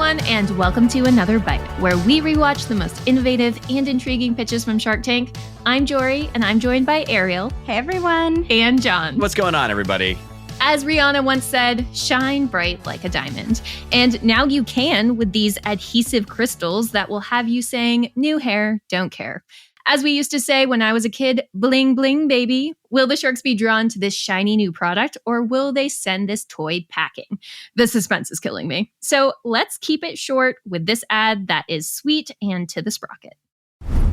everyone, and welcome to Another Bite, where we rewatch the most innovative and intriguing pitches from Shark Tank. I'm Jorie, and I'm joined by Ariel. Hey, everyone. And Jon. What's going on, everybody? As Rihanna once said, shine bright like a diamond. And now you can with these adhesive crystals that will have you saying, new hair, don't care. As we used to say when I was a kid, bling, bling, baby. Will the sharks be drawn to this shiny new product, or will they send this toy packing? The suspense is killing me. So let's keep it short with this ad that is sweet and to the sprocket.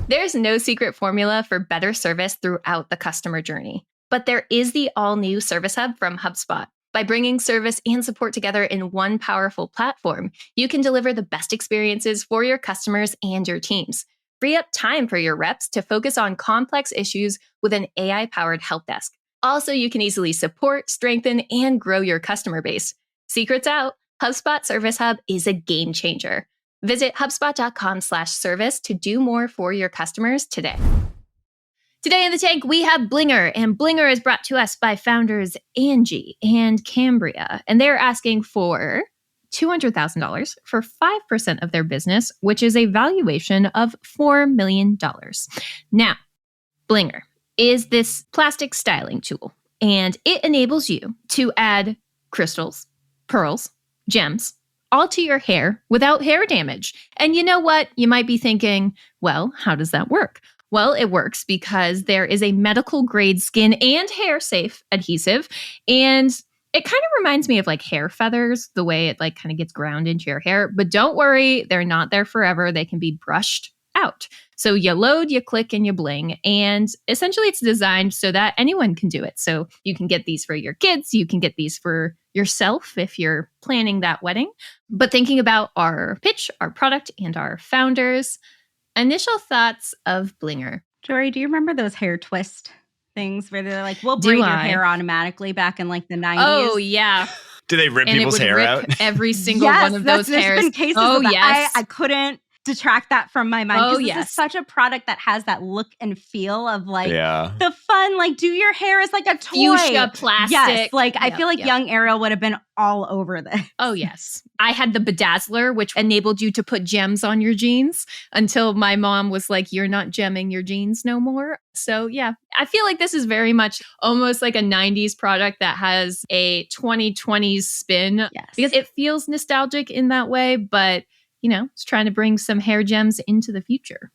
There's no secret formula for better service throughout the customer journey, but there is the all-new Service Hub from HubSpot. By bringing service and support together in one powerful platform, you can deliver the best experiences for your customers and your teams. Free up time for your reps to focus on complex issues with an AI-powered help desk. Also, you can easily support, strengthen, and grow your customer base. Secrets out, HubSpot Service Hub is a game changer. Visit HubSpot.com/service to do more for your customers today. Today in the tank, we have Blinger, and Blinger is brought to us by founders Angie and Cambria, and they're asking for $200,000 for 5% of their business, which is a valuation of $4 million. Now, Blinger is this plastic styling tool, and it enables you to add crystals, pearls, gems, all to your hair without hair damage. And you know what? You might be thinking, well, how does that work? Well, it works because there is a medical grade skin and hair safe adhesive, and it kind of reminds me of like hair feathers, the way it like kind of gets ground into your hair. But don't worry, they're not there forever. They can be brushed out. So you load, you click, and you bling. And essentially it's designed so that anyone can do it. So you can get these for your kids. You can get these for yourself if you're planning that wedding. But thinking about our pitch, our product, and our founders, initial thoughts of Blinger. Jorie, do you remember those hair twist things where they're like, we'll braid your hair automatically back in like the 90s? Oh, yeah. Do they rip people's hair out? Every single one of those hairs. Been cases of that. I couldn't detract that from my mind. This is such a product that has that look and feel of like the fun, like do your hair as like a toy. Fuchsia plastic. Yes, like I feel like young Ariel would have been all over this. Oh, yes. I had the bedazzler, which enabled you to put gems on your jeans until my mom was like, you're not gemming your jeans no more. So yeah, I feel like this is very much almost like a 90s product that has a 2020s spin because it feels nostalgic in that way, but you know, it's trying to bring some hair gems into the future.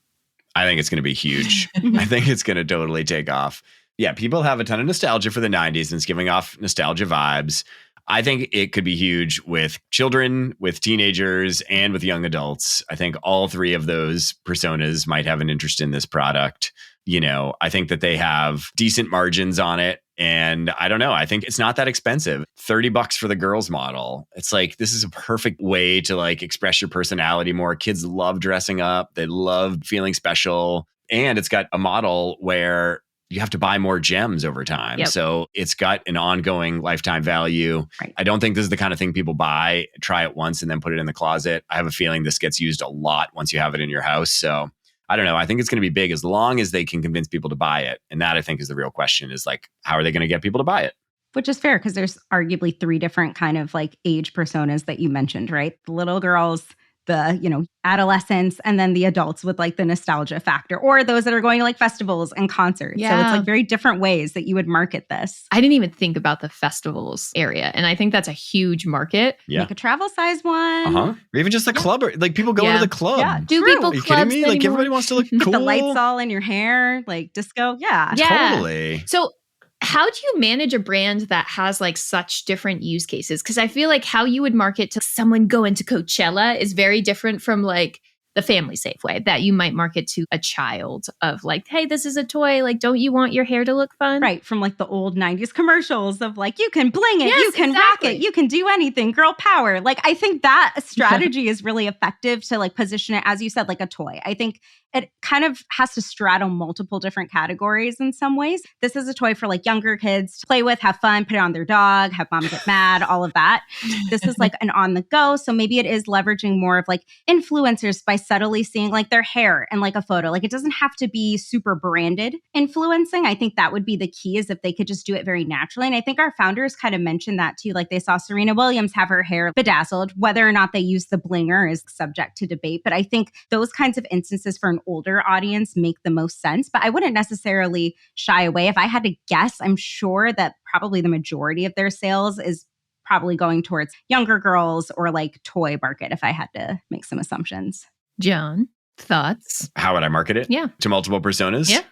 I think it's going to be huge. I think it's going to totally take off. Yeah, people have a ton of nostalgia for the 90s and it's giving off nostalgia vibes. I think it could be huge with children, with teenagers, and with young adults. I think all three of those personas might have an interest in this product. You know, I think that they have decent margins on it. And I don't know, I think it's not that expensive. $30 for the girls model. It's like, this is a perfect way to like express your personality more. Kids love dressing up. They love feeling special. And it's got a model where you have to buy more gems over time. Yep. So it's got an ongoing lifetime value. Right. I don't think this is the kind of thing people buy, try it once and then put it in the closet. I have a feeling this gets used a lot once you have it in your house. So I don't know. I think it's going to be big as long as they can convince people to buy it. And that I think is the real question is like, how are they going to get people to buy it? Which is fair because there's arguably three different kind of like age personas that you mentioned, right? The little girls, the, you know, adolescents, and then the adults with like the nostalgia factor, or those that are going to like festivals and concerts. Yeah. So it's like very different ways that you would market this. I didn't even think about the festivals area. And I think that's a huge market. Yeah. Make a travel size one. Or even just a club. Or, like people go to the club. Yeah. Do people Are you kidding me? Like everybody wants to look cool. Get the lights all in your hair, like disco. Yeah. Totally. So how do you manage a brand that has like such different use cases? Because I feel like how you would market to someone going to Coachella is very different from like the family safe way that you might market to a child of like, hey, this is a toy. Like, don't you want your hair to look fun? Right. From like the old 90s commercials of like, you can bling it, you can rock it, you can do anything, girl power. Like, I think that strategy is really effective to like position it, as you said, like a toy. I think it kind of has to straddle multiple different categories in some ways. This is a toy for like younger kids to play with, have fun, put it on their dog, have mom get mad, all of that. This is like an on the go. So maybe it is leveraging more of like influencers by subtly seeing like their hair and like a photo. Like it doesn't have to be super branded influencing. I think that would be the key, is if they could just do it very naturally. And I think our founders kind of mentioned that too. Like they saw Serena Williams have her hair bedazzled. Whether or not they use the blinger is subject to debate. But I think those kinds of instances for an older audience make the most sense. But I wouldn't necessarily shy away. If I had to guess, I'm sure that probably the majority of their sales is probably going towards younger girls or like toy market, if I had to make some assumptions. Jon, thoughts? How would I market it? Yeah. To multiple personas? Yeah.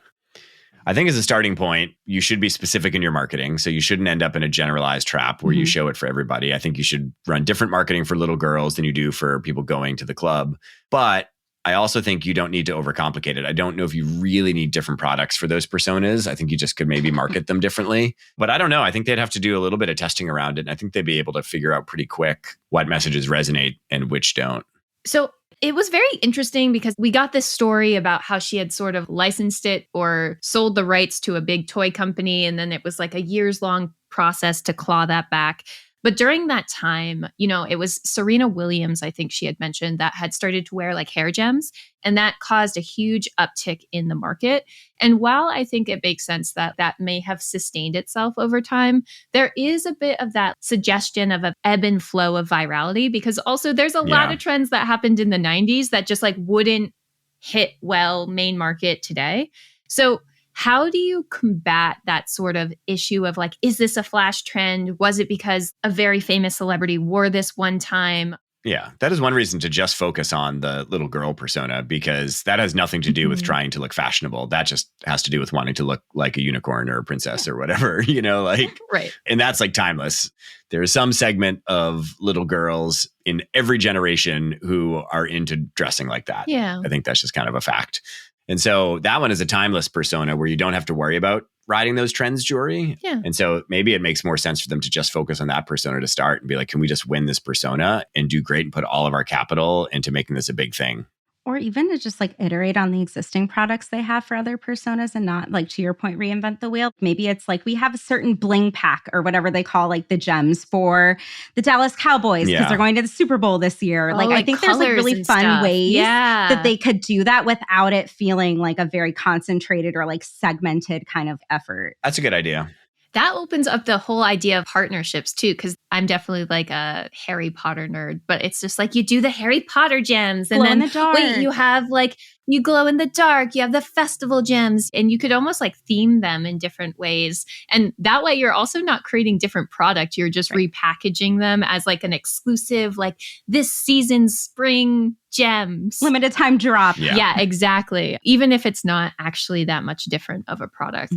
I think as a starting point, you should be specific in your marketing. So you shouldn't end up in a generalized trap where you show it for everybody. I think you should run different marketing for little girls than you do for people going to the club. But I also think you don't need to overcomplicate it. I don't know if you really need different products for those personas. I think you just could maybe market them differently. But I don't know. I think they'd have to do a little bit of testing around it. And I think they'd be able to figure out pretty quick what messages resonate and which don't. So it was very interesting because we got this story about how she had sort of licensed it or sold the rights to a big toy company. And then it was like a years-long process to claw that back. But during that time, you know, it was Serena Williams, I think she had mentioned, that had started to wear like hair gems. And that caused a huge uptick in the market. And while I think it makes sense that that may have sustained itself over time, there is a bit of that suggestion of an ebb and flow of virality, because also there's a lot of trends that happened in the 90s that just like wouldn't hit well main market today. So how do you combat that sort of issue of like, is this a flash trend? Was it because a very famous celebrity wore this one time? Yeah, that is one reason to just focus on the little girl persona, because that has nothing to do with trying to look fashionable. That just has to do with wanting to look like a unicorn or a princess or whatever, you know, like, right. And that's like timeless. There is some segment of little girls in every generation who are into dressing like that. Yeah. I think that's just kind of a fact. And so that one is a timeless persona where you don't have to worry about riding those trends, Jorie. Yeah. And so maybe it makes more sense for them to just focus on that persona to start and be like, can we just win this persona and do great and put all of our capital into making this a big thing? Or even to just like iterate on the existing products they have for other personas and not, like, to your point, reinvent the wheel. Maybe it's like we have a certain bling pack or whatever they call like the gems for the Dallas Cowboys because they're going to the Super Bowl this year. Oh, like I think there's like really fun ways that they could do that without it feeling like a very concentrated or like segmented kind of effort. That's a good idea. That opens up the whole idea of partnerships too, because I'm definitely like a Harry Potter nerd, but it's just like you do the Harry Potter gems and glow then in the dark. Wait, you have like, you glow in the dark, you have the festival gems, and you could almost like theme them in different ways. And that way you're also not creating different product. You're just repackaging them as like an exclusive, like this season's spring gems. Limited time drop. Yeah, exactly. Even if it's not actually that much different of a product.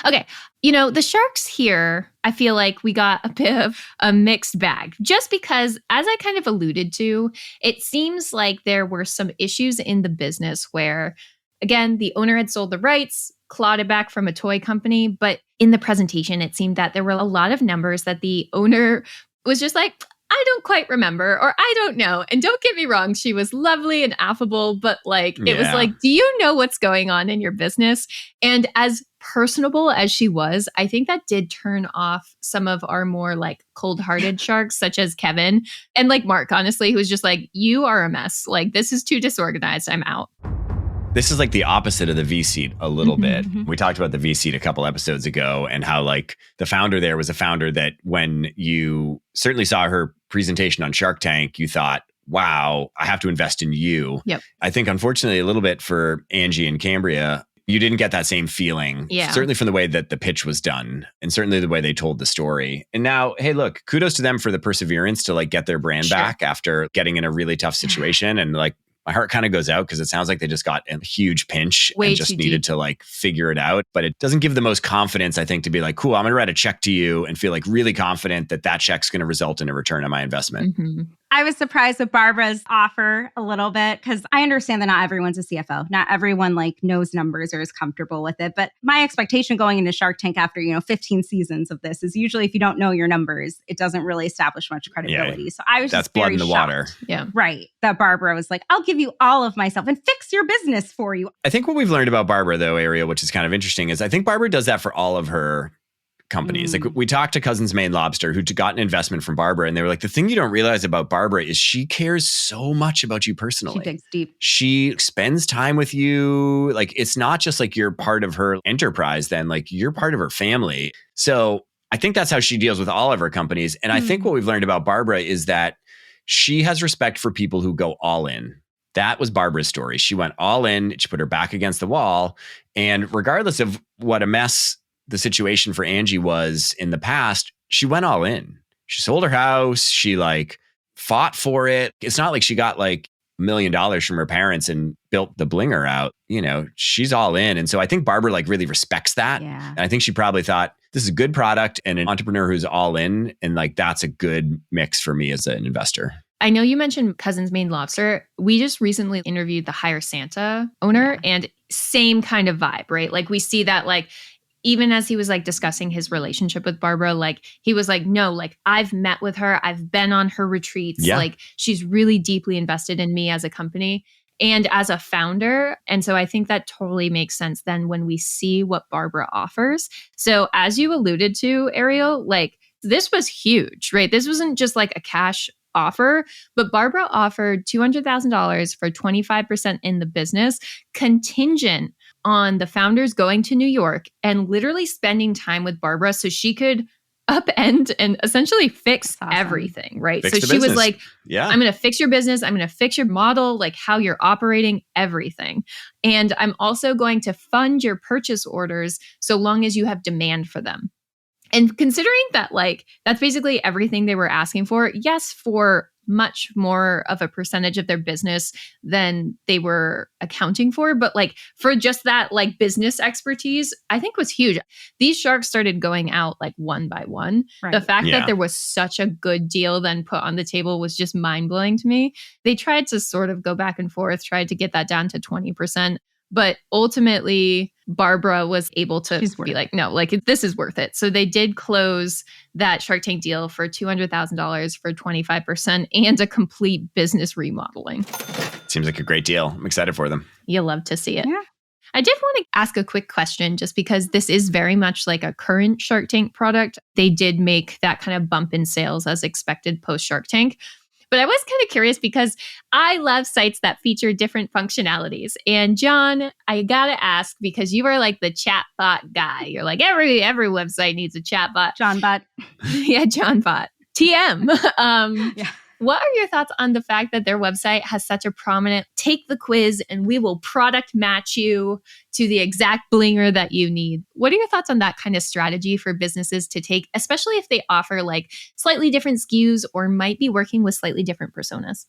Okay. You know, the sharks here, I feel like we got a bit of a mixed bag just because, as I kind of alluded to, it seems like there were some issues in the business where, again, the owner had sold the rights, clawed it back from a toy company. But in the presentation, it seemed that there were a lot of numbers that the owner was just like, I don't quite remember, or I don't know. And don't get me wrong, she was lovely and affable, but like, it was like, do you know what's going on in your business? And as personable as she was, I think that did turn off some of our more like cold-hearted sharks, such as Kevin and like Mark, honestly, who was just like, you are a mess. Like, this is too disorganized. I'm out. This is like the opposite of the V-seat a little bit. We talked about the V-seat a couple episodes ago and how like the founder there was a founder that when you certainly saw her presentation on Shark Tank, you thought, wow, I have to invest in you. Yep. I think unfortunately a little bit for Angie and Cambria, you didn't get that same feeling, certainly from the way that the pitch was done and certainly the way they told the story. And now, hey, look, kudos to them for the perseverance to like get their brand back after getting in a really tough situation. And like, my heart kind of goes out because it sounds like they just got a huge pinch and just needed to like figure it out. But it doesn't give the most confidence, I think, to be like, cool, I'm going to write a check to you and feel like really confident that that check's going to result in a return on my investment. I was surprised with Barbara's offer a little bit because I understand that not everyone's a CFO. Not everyone like knows numbers or is comfortable with it. But my expectation going into Shark Tank after, 15 seasons of this is usually if you don't know your numbers, it doesn't really establish much credibility. So I was just very blood in the shocked, water. Yeah. Right. That Barbara was like, I'll give you all of myself and fix your business for you. I think what we've learned about Barbara, though, Ariel, which is kind of interesting, is I think Barbara does that for all of her companies. Like we talked to Cousins Maine Lobster, who got an investment from Barbara, and they were like, the thing you don't realize about Barbara is she cares so much about you personally. She digs deep. She spends time with you. Like it's not just like you're part of her enterprise then, like you're part of her family. So I think that's how she deals with all of her companies. And I think what we've learned about Barbara is that she has respect for people who go all in. That was Barbara's story. She went all in. She put her back against the wall. And regardless of what a mess the situation for Angie was in the past, she went all in. She sold her house. She like fought for it. It's not like she got like $1 million from her parents and built the Blinger out. You know, she's all in. And so I think Barbara like really respects that. Yeah. And I think she probably thought this is a good product and an entrepreneur who's all in. And like, that's a good mix for me as an investor. I know you mentioned Cousins Maine Lobster. We just recently interviewed the Hire Santa owner and same kind of vibe, right? Like we see that like, even as he was like discussing his relationship with Barbara, like he was like, no, like I've met with her. I've been on her retreats. Yeah. Like she's really deeply invested in me as a company and as a founder. And so I think that totally makes sense then when we see what Barbara offers. So as you alluded to, Ariel, like this was huge, right? This wasn't just like a cash offer, but Barbara offered $200,000 for 25% in the business, contingent on the founders going to New York and literally spending time with Barbara so she could upend and essentially fix everything, right? Fix so the she business. was like, Yeah. I'm going to fix your business. I'm going to fix your model, like how you're operating, everything. And I'm also going to fund your purchase orders so long as you have demand for them. And considering that, like, that's basically everything they were asking for, yes, for much more of a percentage of their business than they were accounting for. But like for just that like business expertise, I think was huge. These sharks started going out like one by one. Right. The fact that there was such a good deal then put on the table was just mind blowing to me. They tried to sort of go back and forth, tried to get that down to 20%. But ultimately, Barbara was able to be like, no, like this is worth it. So they did close that Shark Tank deal for $200,000 for 25% and a complete business remodeling. Seems like a great deal. I'm excited for them. You'll love to see it. Yeah. I did want to ask a quick question just because this is very much like a current Shark Tank product. They did make that kind of bump in sales as expected post Shark Tank. But I was kind of curious because I love sites that feature different functionalities. And Jon, I got to ask, because you are like the chatbot guy. You're like, every website needs a chatbot. Jonbot. Yeah, Jonbot. TM. Yeah. What are your thoughts on the fact that their website has such a prominent take the quiz and we will product match you to the exact blinger that you need? What are your thoughts on that kind of strategy for businesses to take, especially if they offer like slightly different SKUs or might be working with slightly different personas?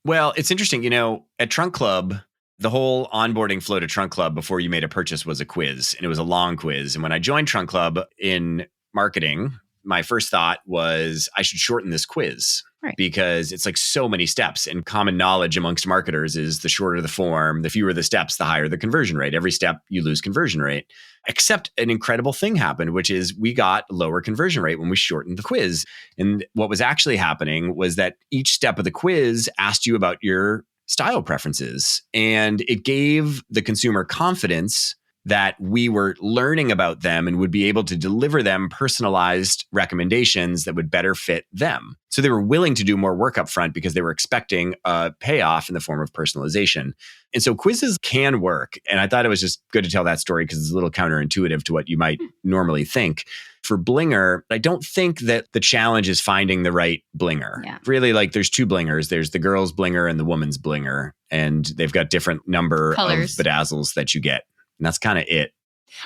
Well, it's interesting. You know, at Trunk Club, the whole onboarding flow to Trunk Club before you made a purchase was a quiz, and it was a long quiz. And when I joined Trunk Club in marketing, my first thought was I should shorten this quiz. Right. Because it's like so many steps, and common knowledge amongst marketers is the shorter the form, the fewer the steps, the higher the conversion rate. Every step you lose conversion rate. Except an incredible thing happened, which is we got lower conversion rate when we shortened the quiz. And what was actually happening was that each step of the quiz asked you about your style preferences, and it gave the consumer confidence that we were learning about them and would be able to deliver them personalized recommendations that would better fit them. So they were willing to do more work up front because they were expecting a payoff in the form of personalization. And so quizzes can work. And I thought it was just good to tell that story because it's a little counterintuitive to what you might normally think. For Blinger, I don't think that the challenge is finding the right blinger. Yeah. Really, like there's two blingers. There's the girl's blinger and the woman's blinger. And they've got different number colors of bedazzles that you get. And that's kind of it.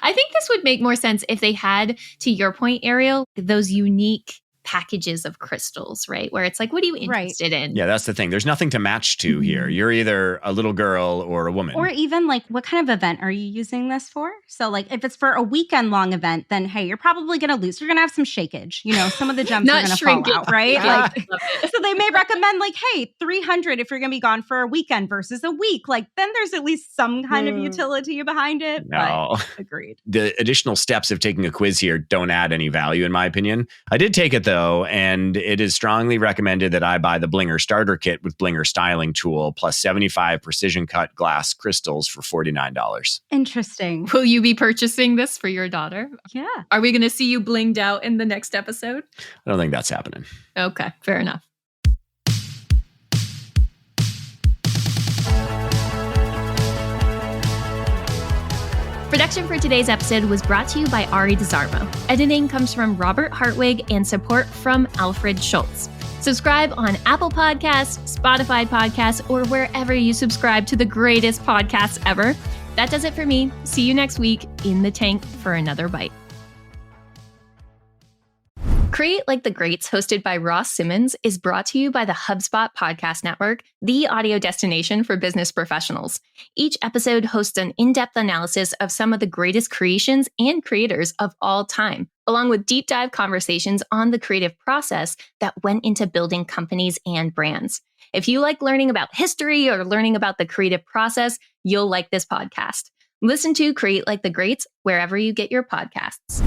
I think this would make more sense if they had, to your point, Ariel, those unique packages of crystals, right? Where it's like, what are you interested in? Yeah, that's the thing. There's nothing to match to here. You're either a little girl or a woman. Or even like, what kind of event are you using this for? So like, if it's for a weekend long event, then hey, you're probably going to lose. You're going to have some shakage. You know, some of the gems are going to fall out, right? Yeah. Like, so they may recommend like, hey, 300 if you're going to be gone for a weekend versus a week. Like, then there's at least some kind of utility behind it. No. But agreed. The additional steps of taking a quiz here don't add any value, in my opinion. I did take it though. so. And it is strongly recommended that I buy the Blinger starter kit with Blinger styling tool plus 75 precision cut glass crystals for $49. Interesting. Will you be purchasing this for your daughter? Yeah. Are we going to see you blinged out in the next episode? I don't think that's happening. Okay, fair enough. Production for today's episode was brought to you by Arie Desormeaux. Editing comes from Robert Hartwig and support from Alfred Schulz. Subscribe on Apple Podcasts, Spotify Podcasts, or wherever you subscribe to the greatest podcasts ever. That does it for me. See you next week in the tank for another bite. Create Like the Greats, hosted by Ross Simmons, is brought to you by the HubSpot Podcast Network, the audio destination for business professionals. Each episode hosts an in-depth analysis of some of the greatest creations and creators of all time, along with deep dive conversations on the creative process that went into building companies and brands. If you like learning about history or learning about the creative process, you'll like this podcast. Listen to Create Like the Greats wherever you get your podcasts.